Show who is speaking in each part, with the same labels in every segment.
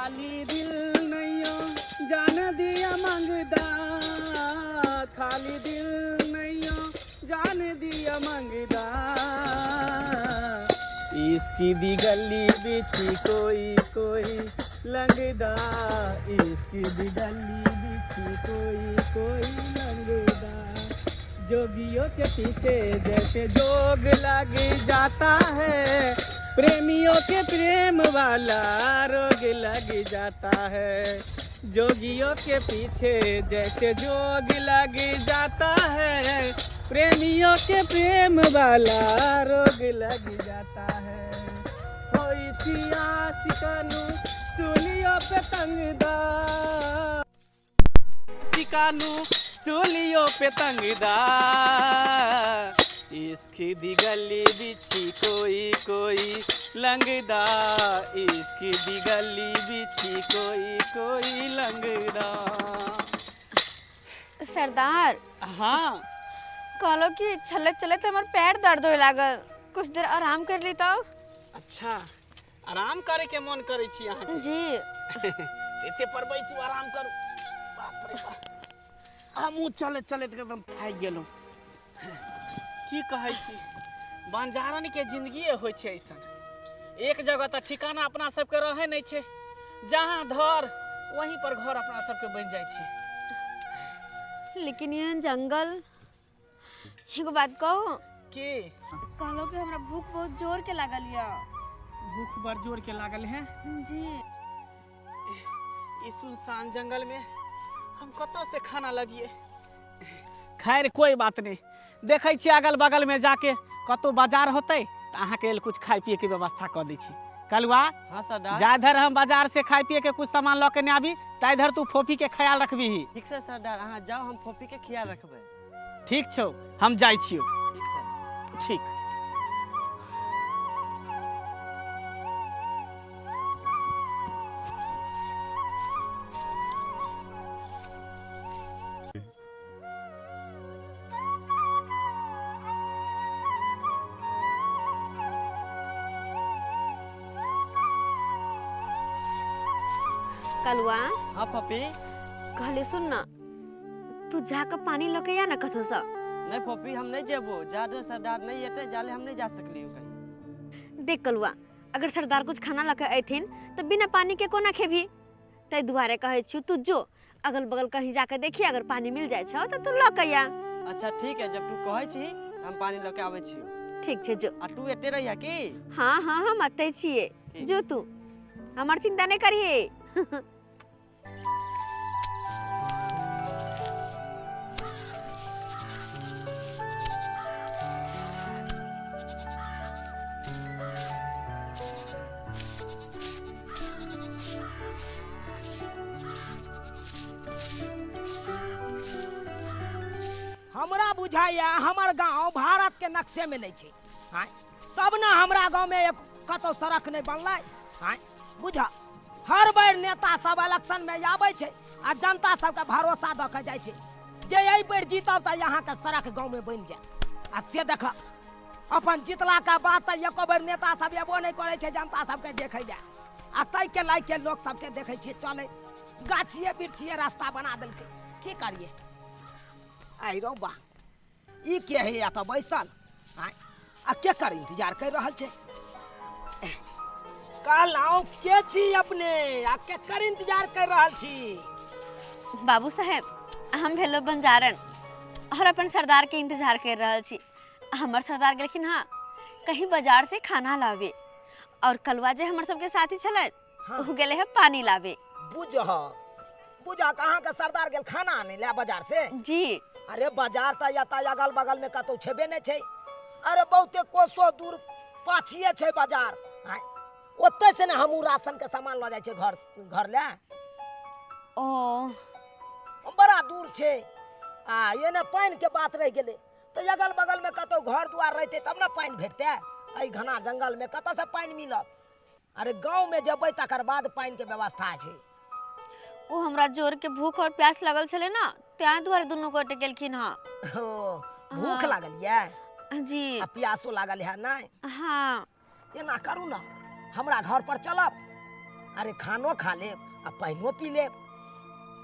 Speaker 1: खाली दिल नैयो जान दिया मंगदा, खाली दिल नैयो जान दिया मंगदा। इसकी दी गली बिछी कोई कोई लंगदा, इसकी दी गली बिछी कोई कोई लंगदा। जोगियों के पीछे जैसे जोग लग जाता है, प्रेमियों के प्रेम वाला रोग लग जाता है। जोगियों के पीछे जैसे जोग लग जाता है, प्रेमियों के प्रेम वाला रोग लग जाता है। कोई सिया सिकानू सूलियों पे तंगदा, सिकानू सूलियों पे तंगदा। इसकी दी गली बिछी कोई कोई लंगदा, इसकी दी गली बिछी कोई कोई लंगदा।
Speaker 2: सरदार,
Speaker 1: हाँ
Speaker 2: कहलो कि चलत चलत हमर पैर दर्द होए लागल, कुछ देर आराम कर ली तो।
Speaker 1: अच्छा, आराम करे के मन करे छी अहाँ के?
Speaker 2: जी
Speaker 1: एते पर बैसू आराम करू। बाप रे बाप, हमहूँ चलत चलत एकदम थाकि गेलहुँ। की कहै छी, बंजारन के जिंदगी होइ छै ऐसन। एक जगह तऽ ठिकाना अपना सबके रहे नहीं छै, जहाँ धर वहीं पर घर अपना सबके बन जाइ छै।
Speaker 2: लेकिन ये जंगल, एगो बात कहूँ
Speaker 1: के
Speaker 2: कहलो कि हमरा भूख बहुत जोर के लागल या।
Speaker 1: भूख बड़ जोर के लागल है
Speaker 2: जी।
Speaker 1: इस सुनसान जंगल में हम कतौ से खाना लगिए? खैर कोई बात नहीं, देखै छी अगल बगल में जाके कतौ बाजार होतै तऽ अहाँ के लेल कुछ खाए पिए के व्यवस्था कर दै छी। कलुआ,
Speaker 3: हाँ सरदार।
Speaker 1: जा इधर हम बाजार से खाए पिए के कुछ सामान लऽ के नहीं आबी, ता इधर तू फोफी के ख्याल रखबी।
Speaker 3: ठीक से सरदार, अहाँ जाओ, हम फोफी के ख्याल रखबै।
Speaker 1: ठीक छौ, हम जाइ छियो।
Speaker 3: ठीक सर।
Speaker 1: ठीक।
Speaker 2: कलुआ,
Speaker 3: हाँ फोफी।
Speaker 2: कहले सुन ना, तू जाकर पानी लेके आ ना कथो सा।
Speaker 3: नहीं फोफी, हम नहीं जेबो, जादे सरदार नहीं एते जाले हम नहीं जा सकली कहीं।
Speaker 2: देख कलुआ, अगर सरदार कुछ खाना लेके अयथिन तो बिना पानी के कोना खेभी। तै दुआरे कहै छी तू जो अगल बगल कहीं जाके देखी, अगर पानी मिल जाए छौ तो तू लेके आ।
Speaker 3: अच्छा ठीक है, जब तू कहै छी हम पानी लेके आबै छियो।
Speaker 2: ठीक छे, जो।
Speaker 3: आ तू एते रहिया की?
Speaker 2: हाँ हाँ, हम अते छिए, जो तू हमार चिंता नहीं करिए।
Speaker 4: हमरा बुझाइया हमार गांव भारत के नक्शे में नहीं छे। हाँ, तब ना हमरा गांव में एक कतो सड़क नहीं बनलै। हाँ, बुझा, हर बार नेता सब इलेक्शन में आबै छे आ जनता सबके भरोसा द के जाय छे जे एहि बेर जीतब त यहाँ के सड़क गांव में बन जाए। आ से देख, अपन जितला के बाद त एको बेर नेता सब एबो नहीं करे छे जनता सबके देखे जाए। आ तै के लायक के लोग सबके देखे छे चले, गाछिए बिरछिए रास्ता बना देलके। की करिए? आई रो बा, ई के है या तो बैसल? आ के कर इंतजार कर रहल छे? कहलाओ के छी अपने, आ के कर इंतजार कर रहल छी?
Speaker 2: बाबू साहेब, हम भेलो बंजारन और अपन सरदार के इंतजार कर रहल छी। हमर सरदार गेलखिन हाँ कहीं बाजार से खाना लावे, और कलवा जे हमर सबके साथी छलन,
Speaker 4: हाँ।
Speaker 2: उ गेले है पानी लावे।
Speaker 4: बुझा कहाँ के सरदार गेल खाना आने ले बाजार से?
Speaker 2: जी।
Speaker 4: अरे बाजार त या त अगल बगल में कतौ छेबे नहीं छे। अरे बहुते कोसो दूर पाछिए छे बाजार। हाँ, ओते से ने हमू राशन के सामान ल जाय छे घर घर ले।
Speaker 2: ओ,
Speaker 4: बड़ा दूर छे। आ ये ने पानी के बात रह गेले तो अगल बगल में कतो घर द्वार रहते तब ना पानी भेटते। एहि घना जंगल में कत से पानी मिलत? अरे गांव में जबै तकर बाद पानी के व्यवस्था छे।
Speaker 2: वो हमरा जोर के भूख और प्यास लगल छले ना, त्या द्वारे दुनू गोटे गेलखिन हाँ।
Speaker 4: भूख लागल ये
Speaker 2: जी।
Speaker 4: आ प्यासो लागल है ना?
Speaker 2: हाँ।
Speaker 4: एना करू ना, हमरा घर पर चलब अरे खानो खा ले आ पानियो पी ले।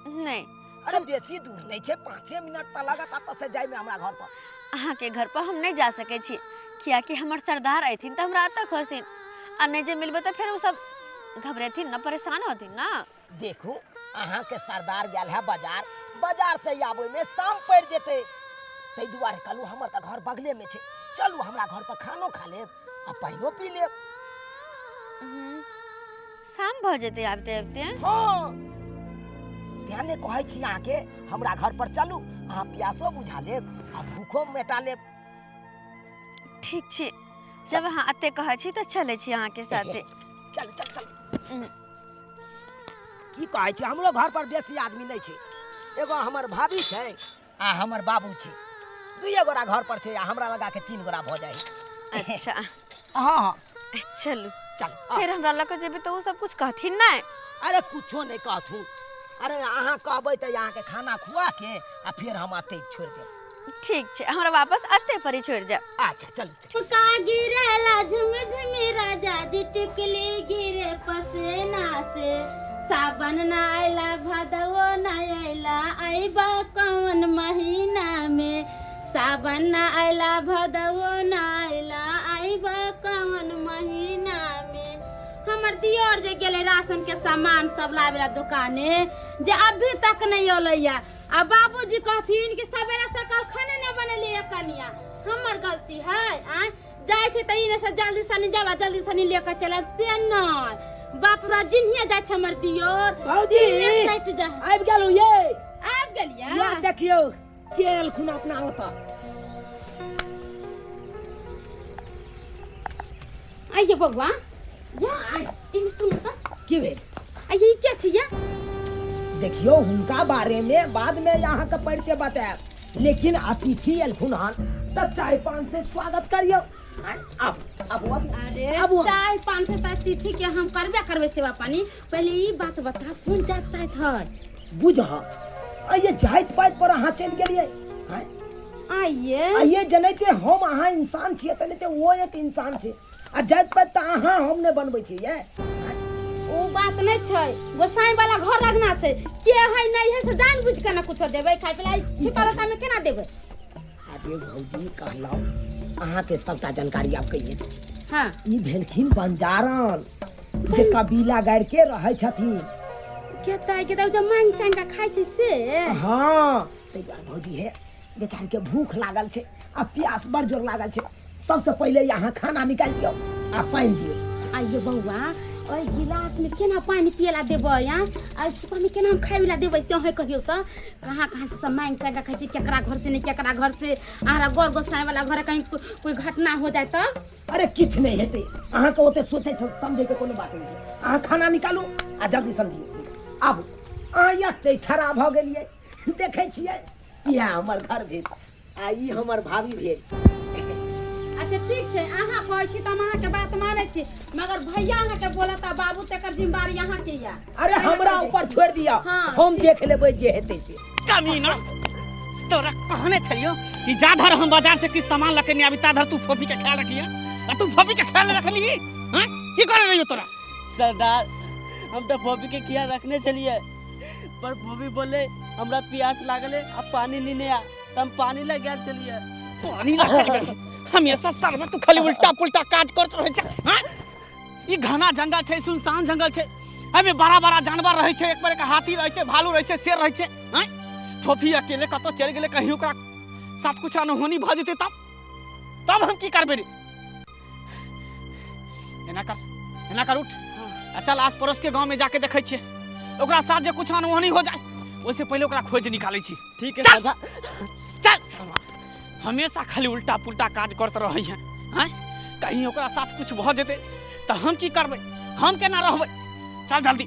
Speaker 2: नहीं,
Speaker 4: अरे बेसी दूर नहीं छे, 5 मिनट त लागत आता से जाय में हमरा घर पर।
Speaker 2: अहाँ के घर पर हम नहीं जा सके छी, किया कि हमर सरदार अथिन त हमरा आता खोसिन, आ नहीं जे मिलबे त फिर उ सब घबरेथिन ना, परेशान होथिन ना।
Speaker 4: देखू अहाँ के सरदार गेल है बाजार, बाजार से आबे में शाम पड़ जेते, तै दुआरे कहलू हमर त घर बगले में छे, चलू हमरा घर पर खानो खा लेब आ पानियो पी लेब।
Speaker 2: शाम भ जेते आबते आबते।
Speaker 4: हाँ ध्याने कहै छी अहाँ के हमरा घर पर चलू, अहाँ प्यासो बुझा लेब आ भूखो मेटा लेब।
Speaker 2: ठीक छी, जब अहाँ अते कहै छी त चले छी अहाँ के साथे।
Speaker 4: चल चल चल। की कहै छी, हमरो घर पर बेसी आदमी नहीं छे, एगो हमर भाभी छे आ हमर बाबू छे, दुइये गोरा घर पर छे, आ हमरा लगा के 3 गोरा भ जाए।
Speaker 2: अच्छा
Speaker 4: हाँ हाँ
Speaker 2: चलू,
Speaker 4: चल।
Speaker 2: फिर हमरा लग जेबे तो उ सब कुछ कहथिन ना।
Speaker 4: अरे कुछो नहीं कहथू, अरे अहाँ कहबै त यहाँ के खाना खुआ के आ फिर हम आते छोड़ देब।
Speaker 2: ठीक छे, हमरा वापस अते पर ही छोड़ जा।
Speaker 4: अच्छा चल चल।
Speaker 5: का गिरेला झुमझुमी राजा जी टिकली गिरे पसेना से, सावन ना आइला भदवो ना आइला, आइबा कौन महीना में, सावन ना आइला भदवो ना आइला, आइबा कौन महीना में। हमर दियोर जे गेले राशन के सामान सब लावेला दुकाने, जे अभी तक नहीं अलैया, आ बाबूजी कहथिन कि सवेरा सकाल खाने न बनलिए कनिया, हमर गलती है। आ जाय छै त इने से जल्दी सनी जाबा, जल्दी सनी लेके चलब से न। बाप रा जिन्हिए जाय छै हमर दियोर
Speaker 4: भौजी
Speaker 5: सट जा।
Speaker 4: आबि गेलौ ये,
Speaker 5: आबि गेलिया
Speaker 4: या देखियो केल खुना अपना होता।
Speaker 5: आइए बउआ, या इन सुन त
Speaker 4: की भेल?
Speaker 5: आइए क्या छै या?
Speaker 4: देखियो हुनका बारे में बाद में यहाँ के परिचय बताएब, लेकिन अतिथि एलखुन हन त चाय पान से स्वागत करियो। अब
Speaker 5: अरे
Speaker 4: अब
Speaker 5: चाय पान से त तिथि के हम करबे करबे सेवा पानी, पहले ई बात बता कौन जात पात है?
Speaker 4: बुझ ये जाइत पाइत पर अहाँ चल गेलिए।
Speaker 5: आइए
Speaker 4: जनैते हम अहाँ इंसान छियै, तनैते वो एक इंसान छै, आ जाइत पाइत त अहाँ हम ने बनबै छियै।
Speaker 5: ओ बात नहीं छै, गोसाई वाला घर रखना छै, के है नहीं है से जान बुझ के ना कुछो देबै, खाइ पिलाई छिपा लोटा में केना देबै?
Speaker 4: अरे भौजी कहलौ अहाँ के सबटा जानकारी आप कहिए।
Speaker 5: हां
Speaker 4: ई भेलखिन बंजारन, जे कबीला गाड़ के रहै छथिन।
Speaker 5: केता के त मांग चांग का खाइ छै से।
Speaker 4: हां त यार भौजी है, बेचारी के भूख लागल छै आ प्यास बड़ जोर लागल छै, सबसे पहले यहाँ खाना निकाल दियो आ पानी दियो।
Speaker 5: आइए बउआ, ओइ गिलास में केना पानी पियला देबै या, आ छिपा में केना हम खाइला देबै से है कहियो त। कहां कहां से सब मांग चांग खाइ छै, केकरा घर से नहीं केकरा घर से, आरा गोर गोसाई वाला घर कहीं कोई घटना हो जाए त?
Speaker 4: अरे किछ नहीं हेते, अहाँ के ओते सोचे समझे के कोनो बात नहीं छै। अहाँ खाना निकालू आ जल्दी समझियो। अब अहाँ एते ठरा भ गेलिए, देखे छियै इहा हमर घर भेल आ ई हमर भाभी भेल।
Speaker 5: अच्छा ठीक छै, अहाँ कहै छी त हम अहाँ के बात मानै छी, मगर भैया अहाँ के बोलता बाबू तेकर जिम्मेदारी अहाँ के या।
Speaker 4: अरे हमरा ऊपर छोड़ दिया,
Speaker 5: हाँ,
Speaker 4: हम देख लेबै जे हेतै से।
Speaker 1: कमीना तोरा कहने छलियो कि जाधर हम बाजार से किछ सामान लेके नहीं आबी, ताधर तू फोफी के ख्याल रखिए। आ तू फोफी के ख्याल रखली हैं? की कर रही हो तोरा?
Speaker 3: सरदार हम तो भोबी के ख्याल रखने चलिए, पर भोबी बोले हमरा प्यास लागले, अब पानी लेने आ, त हम पानी ले गया चलिए।
Speaker 1: पानी ला चल गए हमेशा सर में तू खाली उल्टा पुल्टा काज करत रहे छ। हां ई घना जंगल छै, सुनसान जंगल छै, एमे बड़ा बड़ा जानवर रहे छै, एक बार के हाथी रहे छै, भालू रहे छै, शेर रहे छै। हैं फोफी अकेले कतो चल गेले, कहीं ओकरा साथ कुछ अनहोनी भ जेते तब हम की करबे रे? एना कर उठ, चल आस पड़ोस के गांव में जाके देखे छिए, ओकरा साथ जे कुछ अनहोनी हो जाए ओसे पहले ओकरा खोज निकालै छी।
Speaker 3: ठीक है
Speaker 1: चल।
Speaker 3: सरदार।
Speaker 1: चल साला, हमेशा खाली उल्टा पुल्टा काज करते रही हैं। हैं कहीं ओकरा साथ कुछ भ जेते त हम की करबै? हम केना रहबै? चल जल्दी।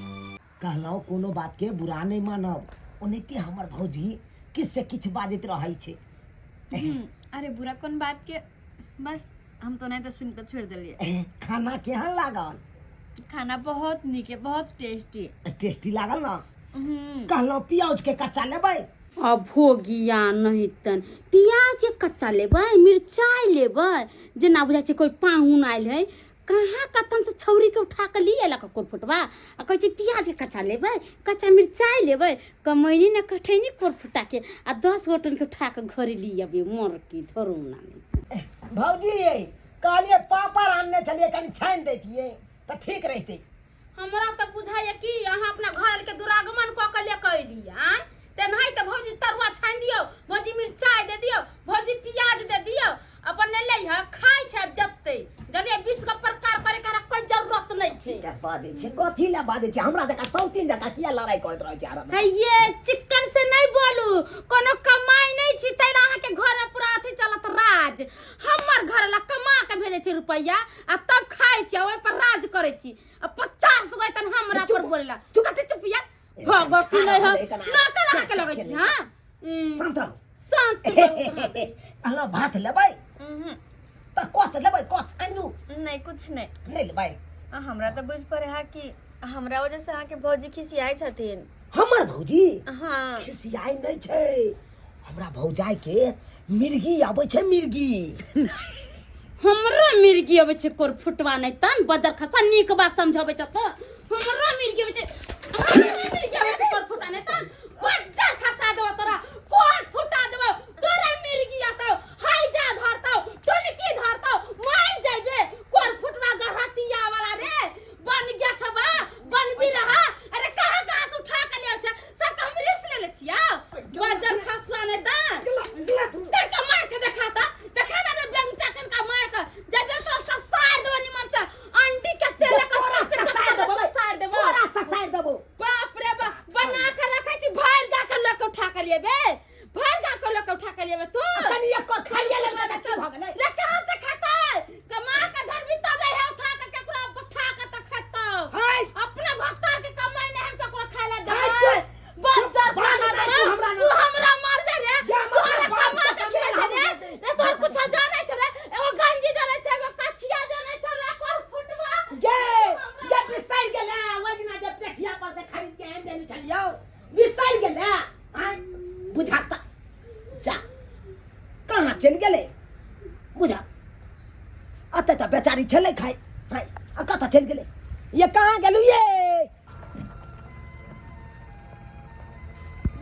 Speaker 4: कहलौ कोनो बात के बुरा नहीं मानब, ओनेते हमर भौजी किछ से किछ बाजैत रहै छै।
Speaker 2: अरे बुरा कौन बात के, बस हम तो नहीं तो सुन कर छोड़ दिलिए।
Speaker 4: खाना केहन लागल?
Speaker 2: खाना बहुत निक है, बहुत टेस्टी।
Speaker 4: टेस्टी लागल ना? कहलौ प्याज के कच्चा लेबै?
Speaker 5: अब भोगिया नहीं तन प्याज के कच्चा लेबै, मिरचाई लेबै, जेना बुझाइ छै कोई पाहुन आइल है, कहाँ कतन से छौरी के उठा के लिए लक कोरफुटवा आ कहै छै प्याज के कच्चा लेबै कच्चा मिर्चाई लेबै कमैनी न कठैनी कोरफुटा के आ 10 गोटन के उठा के घर ली अबे मर की धरो ना
Speaker 4: भौजी कहलिए पापड़ आनने चलिए कनी छान देतिए तो ठीक रहते।
Speaker 5: हमरा त बुझाइए कि अहाँ अपना घर के दुरागमन क के लेके अइली आय ते नहीं त भौजी तरुआ छान दियो भौजी मिर्चाई दे दियो भौजी प्याज दे दियो अपन ले ले खाइ छै जत्ते जने 20 का प्रकार करे का कोई जरूरत नहीं छै।
Speaker 4: क्या बाजे छै कथि ला बाजे छै हमरा जका सौतीन जका किया लड़ाई करत रहै छै आरा
Speaker 5: है ये चिकन से नहीं बोलू कोनो कमाई नहीं छी तैला अहाँ के घर में पूरा अथी चलत राज हमर घर ला कमा के भेजे छै रुपैया आ तब खाइ छी ओइ पर राज करे छी आ 50 गो तन हमरा पर बोलेला तू कते चुपिया भगो की नहीं हम ना करा के लगे छी हां
Speaker 4: शांत
Speaker 5: शांत
Speaker 4: अल्लाह भात लेबै त कोच लेबै कोच आनू
Speaker 2: नहीं कुछ नहीं
Speaker 4: नहीं लेबै
Speaker 2: हमरा तो बुझ पड़े है कि हमरा वजह से आके भौजी खिसियाई छथिन।
Speaker 4: हमर भौजी
Speaker 2: हाँ
Speaker 4: खिसियाई नहीं छै हमरा भौजाई के मिर्गी आबै छै मिर्गी
Speaker 5: हमरा मिर्गी अबै छै कोर फुटवा नहीं तन बदर खसा नीक बात समझाबै छ त हमरा मिर्गी अबै छै मिर्गी अबै छै कोर फुटवा नहीं तन बदर खसा देबो तोरा कोर फुटा देबो तोरा मिर्गी आतो हाय जा धरतो टुनकी धरतो मार जाइबे कोर फुटवा गहतिया वाला रे बन गया छबा बन भी रहा अरे कहां कहां से उठा के ले छ सब हम रिस्क ले छिया बदर खसवा नहीं तन करके मार के दिखाता देखा ना बेंचा कन का मार के जब तो ससार देबो निमन से आंटी के तेल का से ससार देबो
Speaker 4: पूरा ससार देबो
Speaker 5: बाप रे बाप बना के रखै छी भर गा के लोक उठा के लेबे भर गा के लोक उठा के लेबे तू
Speaker 4: कनी एक को खाइए लगा दे की भ गेलै
Speaker 5: रे कहां से खाता कमा के धरबी तबे है उठा के केकरो उठा के त खाता
Speaker 4: हाय
Speaker 5: अपना भक्तार के कमाई नहीं हम केकरो खाइला दे बच्चा खाना दे तू हमरा मारबे रे तोरे कमा के खेले रे रे तोर कुछ जाने छ रे एगो गंजी जाने छ एगो कछिया जाने छ रे कोर फुटवा
Speaker 4: ये बिसाई गेला वजना जे पेठिया पर से खरीद के आन देनी छलियो बिसाई गेला हां बुझाता जा कहां चल गेले बुझा अते त बेचारी छले खाई हाय आ कता चल गेले ये कहां गेलु ये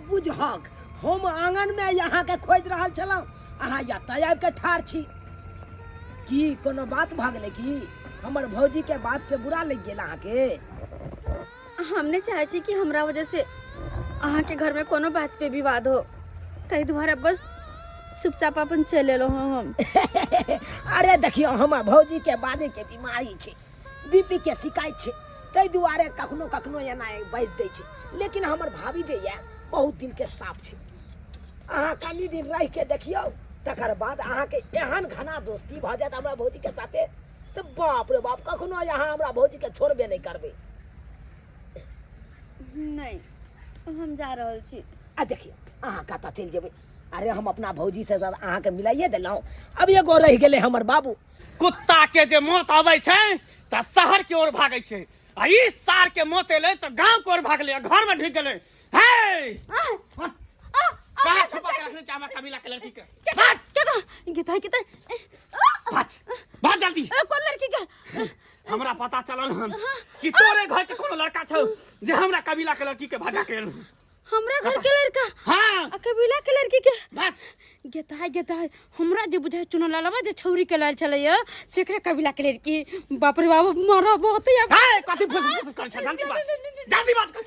Speaker 4: बुझक हम आंगन में यहाँ के खोज रहल छलौ अहाँ यता आबि के ठार छी की कोनो बात भ गेलै की हमर भौजी के बात के बुरा लग गेल अहाँ के
Speaker 2: हमने चाहे छी कि हमरा वजह से अहाँ के घर में कोनो बात पे विवाद हो तई द्वारा बस चुपचाप अपन चले लो हम
Speaker 4: अरे देखियो हमर भौजी के बादे के बीमारी छै बीपी के शिकायत छै तई दुआरे कखनो कखनो एना बैठ दै छै लेकिन हमर भाभी जे ये बहुत दिल के साफ छै अहाँ कनी दिन रह के देखियो तकर बाद अहाँ के एहन घना दोस्ती भ जात हमरा भौजी के साथे से बाप रे बाप कखनो यहाँ हमरा भौजी के छोड़बे नहीं करबे
Speaker 2: नहीं हम जा रहल छी
Speaker 4: आ देखिए अहाँ कता चल जेबे अरे हम अपना भौजी से अहाँ के मिलाइए देलौ अब एगो रह गेले हमर बाबू
Speaker 1: कुत्ता के जे मौत आबै छै त शहर के ओर भागै छै आ ई सार के मौत एले त गांव के ओर भागले घर में ढुक गेले हे कहां छुपा के रखने चामा कबीला के लड़की के
Speaker 5: भाग के
Speaker 1: भाग जल्दी
Speaker 5: कौन लड़की के
Speaker 1: हमरा पता चलल हन कि तोरे घर के कोनो लड़का छौ जे हमरा कबीला के लड़की के भागा के
Speaker 5: हमरा घर के लड़का
Speaker 1: हां
Speaker 5: कबीला के लड़की के
Speaker 1: बस
Speaker 5: गेताय हमरा जे बुझाय चुनो लालवा जे छौरी के लाल छलैया सेकरे कबीला के लड़की बाप रे बाप मरा बहुत या
Speaker 1: हे कथि फुस कर छ जल्दी बात कर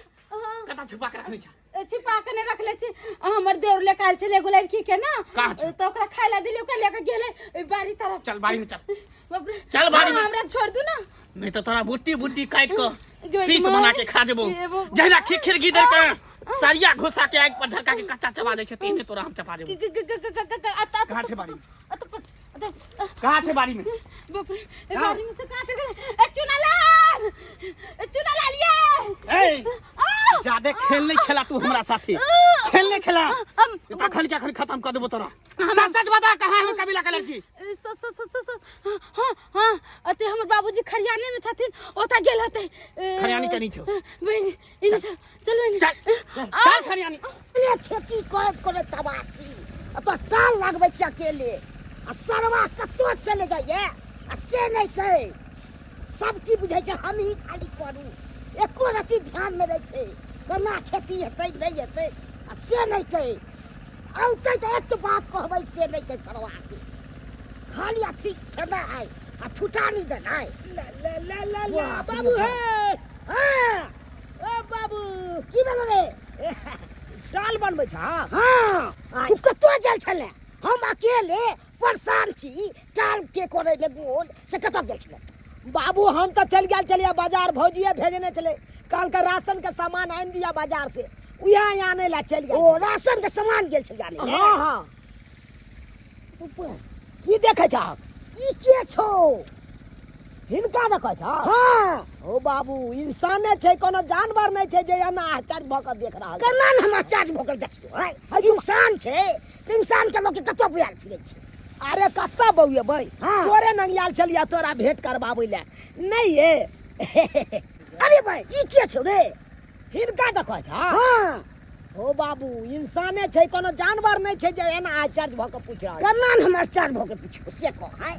Speaker 1: कता छुपा के रखने छ
Speaker 5: छिपा के ने रखले छी हमर देवर ले काल छले एगो लड़की के ना तो ओकरा खाइला दिले ओकरा लेके गेले बाड़ी तरफ
Speaker 1: चल बाड़ी में चल
Speaker 5: बाप रे
Speaker 1: चल बाड़ी में
Speaker 5: हमरा छोड़ दू ना
Speaker 1: नहीं तो तोरा बुट्टी काट के पीस बना के खा जेबो जहिना खिखिर गिदर के सरिया घुसा के आग पर झटका के कच्चा चबा दे छै तीने तोरा हम चपा देबो कहां छै बाड़ी कहां छै बाड़ी में
Speaker 5: बाप रे बाड़ी में से काट गए चुना लाल ये
Speaker 1: ए ज्यादा खेल नहीं खेला तू हमरा साथे खेल नहीं खेला तखन के अखन खत्म कर देबो तोरा सच सच बता कहां हम कबीला के लड़की
Speaker 5: हां अते हमर बाबूजी खरियाने में छथिन ओता गेल हते
Speaker 1: खरियानी के नहीं छौ
Speaker 5: बहन चल बहन
Speaker 1: चल खरियानी
Speaker 4: ये खेती करत तबाकी अब साल लगबै छै अकेले आ सरवा कतो चले जाइए आ से नहीं कहे सब चीज बुझै छै हम ही खाली करू एको रति ध्यान में रहे छै केना खेती हेतै नहीं हेतै आ से नहीं कहे औतै तो एक बात कहबै से नहीं कहे सरवा के खाली अथी खेना है आ ठुटानी देना है
Speaker 1: ले बाबू है
Speaker 4: हां
Speaker 1: ओ बाबू
Speaker 4: की बनले
Speaker 1: दाल बनबै छ
Speaker 4: हां तू कतो गेल छले हम अकेले परेशान छी चाल के करे में गोल से कतो गेल छले
Speaker 1: बाबू हम तो चल गेल चलिए बाजार भौजिए भेजने चले कल का राशन का सामान आन दिया बाजार से यहाँ आने ला चल गए
Speaker 4: ओ राशन के सामान गेल छले आने
Speaker 1: हाँ हाँ
Speaker 4: ऊपर
Speaker 1: की देखे छ
Speaker 4: ई के छो
Speaker 1: हिनका देखे छ
Speaker 4: हां
Speaker 1: ओ बाबू इंसाने छै कोनो जानवर नहीं छै जे एना आश्चर्य भ के देख रहल छै
Speaker 4: केना न हम चार्ज भोकर देखियो है इंसान छै त इंसान के लोग के कतो बुआल फिरै छै
Speaker 1: अरे कत्ता बउए भाई
Speaker 4: हाँ।
Speaker 1: तोरे नंगियाल चलिया तोरा भेंट करबाबै ले नहीं ये
Speaker 4: अरे भाई ई के छो रे
Speaker 1: हिनका देखे छ
Speaker 4: हां
Speaker 1: ओ बाबू इंसाने छै कोनो जानवर नहीं छै जे एना आश्चर्य भ के पूछ रहल छै
Speaker 4: केना न हम चार्ज भोकर पूछियो से को है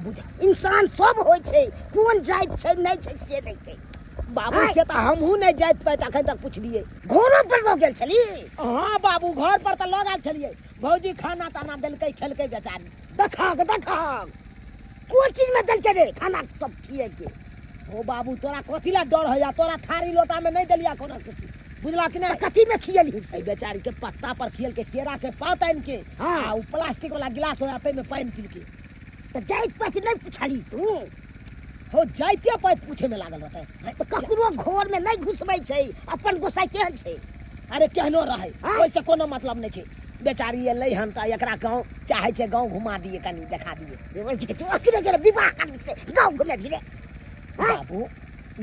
Speaker 4: इंसान सब होय छै कोन जाइत छै नहीं छै से नहीं कहे
Speaker 1: बाबू से तो हमहू नहीं जाइत पाए अखन तक पूछलिए
Speaker 4: घोड़ो पर लोग गेल छली
Speaker 1: हाँ बाबू घर पर तो लग आयल छलिए भौजी खाना ताना देलकै खेलकै बेचारी
Speaker 4: देखा कोन चीज में देलके रे खाना सब खिए के
Speaker 1: ओ बाबू तोरा कथी ला डर होया तोरा थारी लोटा में नहीं देलिया कोनो कुछ बुझला कि नहीं
Speaker 4: कथी में खियली
Speaker 1: ए बेचारी के पत्ता पर खियल के केरा के पात आन के
Speaker 4: हाँ।
Speaker 1: आ उ प्लास्टिक वाला गिलास होया तै में पानी पी के
Speaker 4: त जाइत पाछ नहीं पूछली तू
Speaker 1: हो जाइते पात पूछे में लागल रहतै
Speaker 4: तो ककरो घर में नहीं घुसबै छै अपन गोसाई केहन छै
Speaker 1: अरे केहनो रहे
Speaker 4: हाँ।
Speaker 1: ओइसे कोनो मतलब नहीं छै बेचारी एलै हन त एकरा गांव चाहे छै गांव घुमा दिए कनी देखा दिए
Speaker 4: ये बोल छै तू अकेले जरा विवाह कर से गांव घुमे फिरे
Speaker 1: बाबू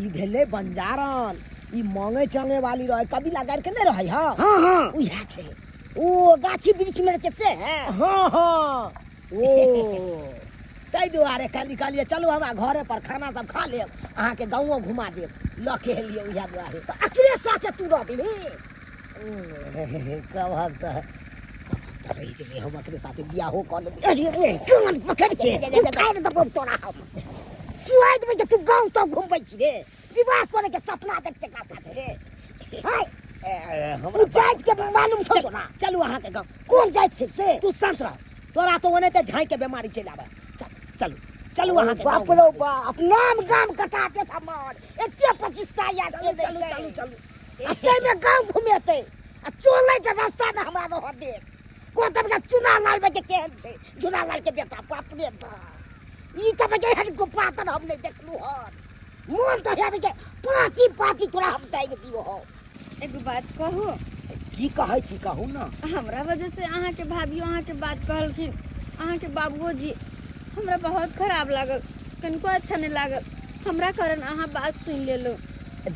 Speaker 1: ई भेले बंजारन ई मांगे चांगे वाली रहे कभी लगार के नहीं रहे हां
Speaker 4: हां हां उहा छै ओ गाछी वृक्ष में छै से है
Speaker 1: हाँ हाँ ओ ताहि दुआरे काली कालिए चलू हमरा घरे पर खाना सब खा लेब अहाँ के गाँवो घुमा देब लऽ के एलिए उएह दुआरे
Speaker 4: तो अकेले साथे तू रहबी
Speaker 1: कहब तऽ रही जेबै हम एकरे साथे बियाहो कऽ लेबै
Speaker 4: अरे रे कोन पकड़ के उठाड़ दबो तोरा हम सुआद में तू गांव तो घुमबै छी रे विवाह करे के सपना देख के का साथे रे हाय
Speaker 1: हमरा
Speaker 4: जाइत के मालूम छौ तो ना
Speaker 1: चलू अहाँ के गाँव
Speaker 4: कौन जाइत छै से
Speaker 1: तू शांत रह तोरा तो ओने ते झाँइ के बीमारी चलि आबै चलू चलू अहाँ के
Speaker 4: बाप रे बाप नाम गाम कटाते हमर एते प्रतिष्ठा याद से
Speaker 1: चलू चलू चलू
Speaker 4: एते में गांव घुमेते आ चोले के रास्ता ना हमरा रह दे को तब के चुना लाल बेटे केहन छै चुना लाल के बेटा बाप रे बाप ई तब के हर को पातन हम नहीं देखलू हन मोन तो है के पाती पाती तोरा हम दाइ दियो हो
Speaker 2: एगो बात कहू
Speaker 1: की कहै छी कहू ना
Speaker 2: हमरा वजह से अहाँ के भाभी अहाँ के बात कहलखिन अहाँ के बाबुओ जी हमरा बहुत खराब लागल कनको अच्छा नहीं लागल हमरा कारण अहाँ बात सुन लेलो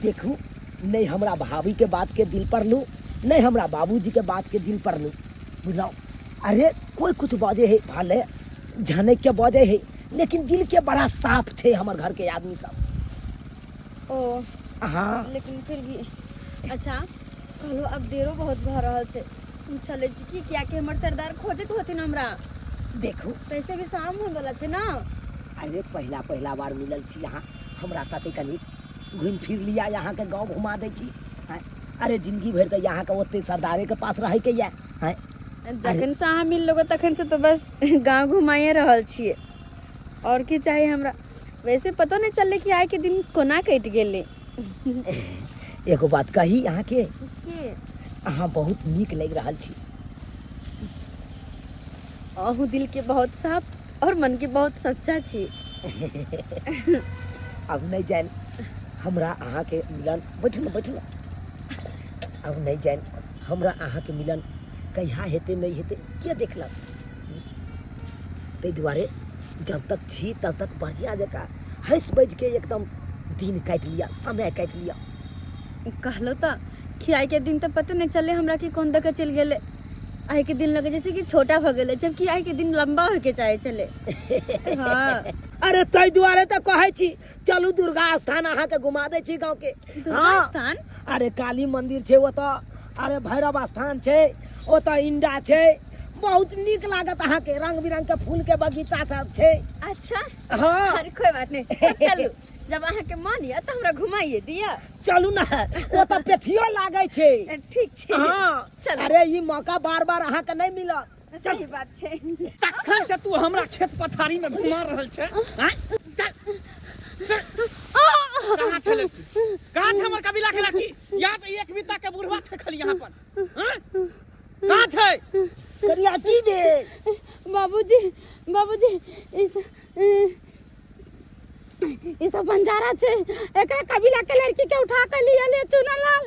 Speaker 1: देखू नहीं हमरा भाभी के बात के दिल पर लू नहीं हमरा बाबूजी के बात के दिल पर लू बुझाओ अरे कोई कुछ बाजे है भाले जाने के बाजे है लेकिन दिल के बड़ा साफ थे हमर घर के आदमी सब
Speaker 2: ओ
Speaker 1: हाँ
Speaker 2: लेकिन फिर भी अच्छा कहलो अब देरो बहुत भ रहल छै हम चले छी की किया कि हमर सरदार खोजत होथिन हमरा
Speaker 1: देखू
Speaker 2: कैसे भी शाम होने वाला छै ना
Speaker 1: अरे पहला बार मिलल छी यहाँ हमरा साथे कनी घूम फिर लिया यहाँ के गांव घुमा दै छी हैं? अरे जिंदगी भर तो यहाँ के ओते सरदारे के पास रहे के या हैं?
Speaker 2: जखन से अहाँ मिल लोगे तखन से तो बस गांव घुमाइए रहल छिए और की चाहिए हमरा वैसे पतो नहीं चलले कि आइ के दिन कोना कटि गेले
Speaker 1: एगो बात कही यहाँ के
Speaker 2: के
Speaker 1: अहाँ बहुत नीक लग रहल छी
Speaker 2: अहू दिल के बहुत साफ और मन के बहुत सच्चा छी
Speaker 1: अब नहीं जान हमरा अहाँ के मिलन बैठल अब नहीं जान हमरा अहाँ के मिलन कहिया हेते नहीं हेते के देखलक ताहि दुआरे जब तक छी तब तक बढ़िया जगह हंस बज के एकदम दिन काट लिया समय काट लिया
Speaker 2: कहलो तो कि आइ के दिन तो पता नहीं चले हमरा कि कौन दके चल गेले आइ के दिन लगे जैसे कि छोटा भ गेले जबकि आइ के दिन लंबा हो के चाहे चले हाँ
Speaker 1: अरे ताहि दुआरे तो कहे छी चलू दुर्गा स्थान अहाँ के घुमा दे छी गाँव के
Speaker 2: दुर्गा स्थान
Speaker 1: अरे काली मंदिर छै ओतऽ अरे भैरव स्थान छै ओतऽ इंडा छै बहुत नीक लागत अहाँ के रंग बिरंग के फूल के बगीचा सब छै
Speaker 2: अच्छा
Speaker 1: हाँ
Speaker 2: अरे कोई बात नहीं चलो जब अहाँ के मानिए तो हमरा घुमाइए दिया।
Speaker 4: चलू ना, वो तो पेठियो लागे छे।
Speaker 2: ठीक छै।
Speaker 4: हाँ
Speaker 2: चलू।
Speaker 4: अरे ई मौका बार बार अहाँ के नहीं मिलत।
Speaker 2: सही बात छै।
Speaker 1: तखन से तू हमरा खेत पथारी में घुमा रहल छै। हैं? चल चल। कहाँ छले तू? कहाँ छै हमर कबीला के लड़की? यहाँ पे एक बित्ता के बुढ़वा छै खाली यहाँ पर। हैं? कहाँ छै?
Speaker 4: करिया की बे?
Speaker 5: बाबूजी इस बंजारा छे, एक कबीला के लड़की के उठा कर लिया ले चुनालाल।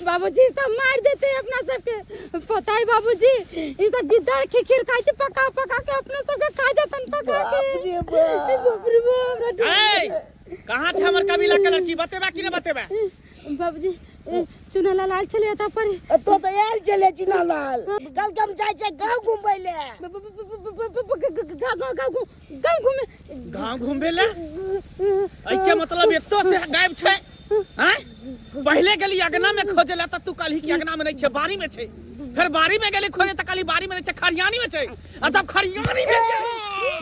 Speaker 5: बाबूजी सब मार देते अपना सबके, पता है बाबूजी? ये सब गिद्दड़ खिखिर खाई छे, पका के अपने सबके खा जातन पका के। बाप रे बाप।
Speaker 1: ए, कहाँ छै हमर कबीला के लड़की? बतेबा कि नहीं बतेबा?
Speaker 5: बाबूजी चुनालाल आल चले आता पर
Speaker 4: तो आयल चले चुनालाल। कल हम जाय छे गांव घूमबै ले।
Speaker 1: गांव घूमे ले? ऐके मतलब एतो से गायब छै? हैं? पहले गेली अगना में खोजे ला त तू कहली कि अगना में नहीं छै, बाड़ी में छै। फिर बाड़ी में गेली खोजे त कहली बाड़ी में नहीं छै, खरियानी में छै। आ जब खरियानी में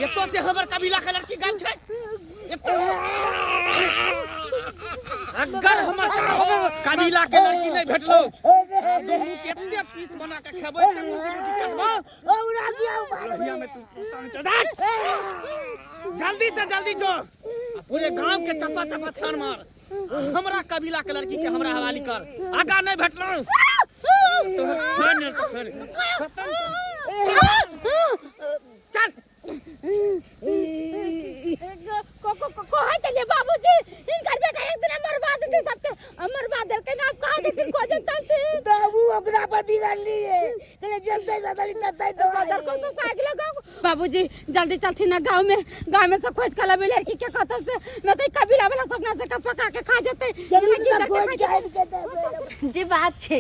Speaker 1: एतो से हमर कबीला के लड़की गायब छै। अगर हमर कबीला के लड़की नहीं भेटलो दोनों के एते पीस बना के खेबै त मुझे कटबो
Speaker 4: औरा दिया
Speaker 1: बढ़िया में तू जल्दी से जल्दी जो पूरे गांव के चप्पा चप्पा छान मार। हमरा कबीला के लड़की के हमरा हवाली कर। आगा नहीं भेटलो चल।
Speaker 5: कहाँ चलिए बाबूजी? इनकर बेटा एक दिन मरवा देते सबके, मरवा देल के नाम कहाँ के दिन खोजे चलते।
Speaker 4: बाबू ओकरा पर बिगड़ लिए चले जब सदली ततै दो
Speaker 5: को पागल गांव। बाबूजी जल्दी चलती ना गांव में से खोज के लावे लड़की के कतल से, न तो कबीला वाला सपना से का पका के खा जेते।
Speaker 2: जे बात छै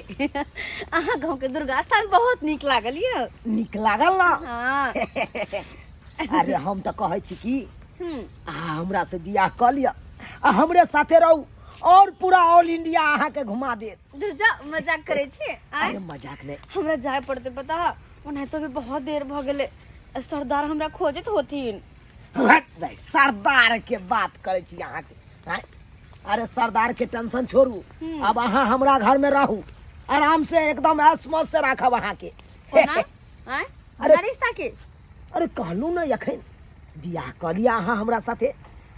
Speaker 2: अहाँ गांव के दुर्गा स्थान बहुत नीक लागल ये।
Speaker 4: निक लागल ना?
Speaker 2: हाँ।
Speaker 4: अरे हम तो कहै छी कि हमरा से बियाह कर लिया, हमरे साथे रहू और पूरा ऑल इंडिया अहाँ के घुमा दे।
Speaker 2: दुर्जा मजाक करे छे?
Speaker 4: अरे मजाक नहीं,
Speaker 2: हमरा जाय पड़ते पता। ओने तो भी बहुत देर भ गेले, सरदार हमरा खोजत होथिन।
Speaker 4: सरदार के बात करे छी अहाँ के। अरे सरदार के टेंशन छोड़ू, अब अहाँ हमरा घर में रहू, आराम से एकदम ऐश मौज से रखब अहाँ के।
Speaker 2: अरे रिश्ता के
Speaker 4: अरे कहलू ना यखन बियाह कर लिया अहाँ हमरा साथे,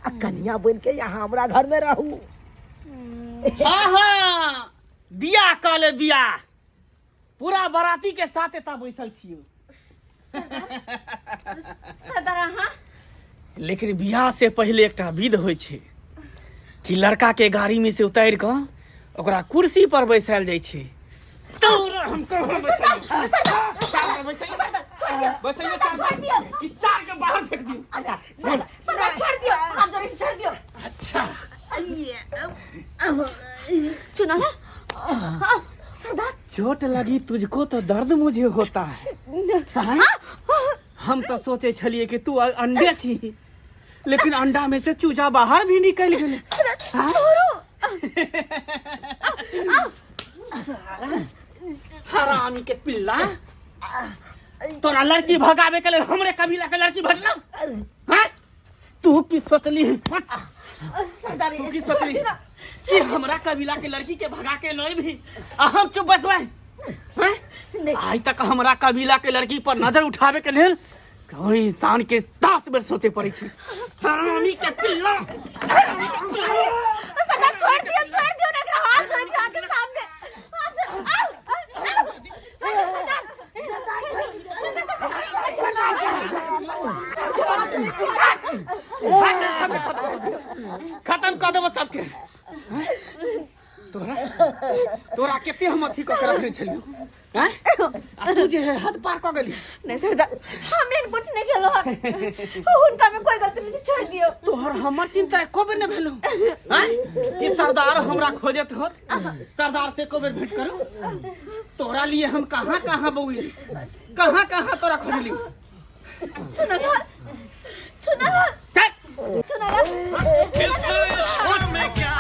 Speaker 4: आ कन्या बन के यहाँ हमरा घर में रहू।
Speaker 1: हाँ हाँ बियाह कर ले बियाह, पूरा बाराती के साथ एता बैसल छियो।
Speaker 2: सरदार अहाँ
Speaker 1: लेकिन बियाह से पहले एकटा विध होइ छै कि लड़का के गाड़ी में से उतार के ओकरा कुर्सी पर बैसाल जाइ छै। चार के बाहर फेंक दियो।
Speaker 2: छोड़ दियो, हाथ जोड़ के छोड़ दियो।
Speaker 1: अच्छा
Speaker 2: चुनाला सरदार
Speaker 1: चोट लगी तुझको तो दर्द मुझे होता है। हम तो सोचे छलिए कि तू अंडे छी, लेकिन अंडा में से चूजा बाहर भी निकल गेले। हरामी के पिल्ला, तोरा लड़की भगावे के लिए हमरे कबीला के लड़की भगला? तू की सोचली? तू की सोचली कि हमरा कबीला के लड़की के भगा के नहीं भी हम चुप बसवाए? आज तक हमरा कबीला के लड़की पर नजर उठावे के लेल कोई इंसान के 10 बेर सोचे पड़े छै। हरामी के पिल्ला,
Speaker 2: सरदार छोड़ दियो ना, हाथ जोड़ के आके सामने
Speaker 1: खत्म कर देबो सबके। तोरा केते हम अथी क के रखने छलियो, हैं? आ तू जे हद पार क गेली।
Speaker 2: नहीं सरदार, हम इन कुछ नहीं खेलो। उनका में कोई गलती नहीं, छोड़ दियो।
Speaker 1: तोहर हमर चिंता एको बेर न भेलो, हैं? कि सरदार हमरा खोजत होत, सरदार से एको बेर भेंट करू। तोरा लिए हम कहां बउली, कहां तोरा खोजली।
Speaker 2: चुनाला
Speaker 1: चल
Speaker 2: चुनाला
Speaker 6: इस इश्क में क्या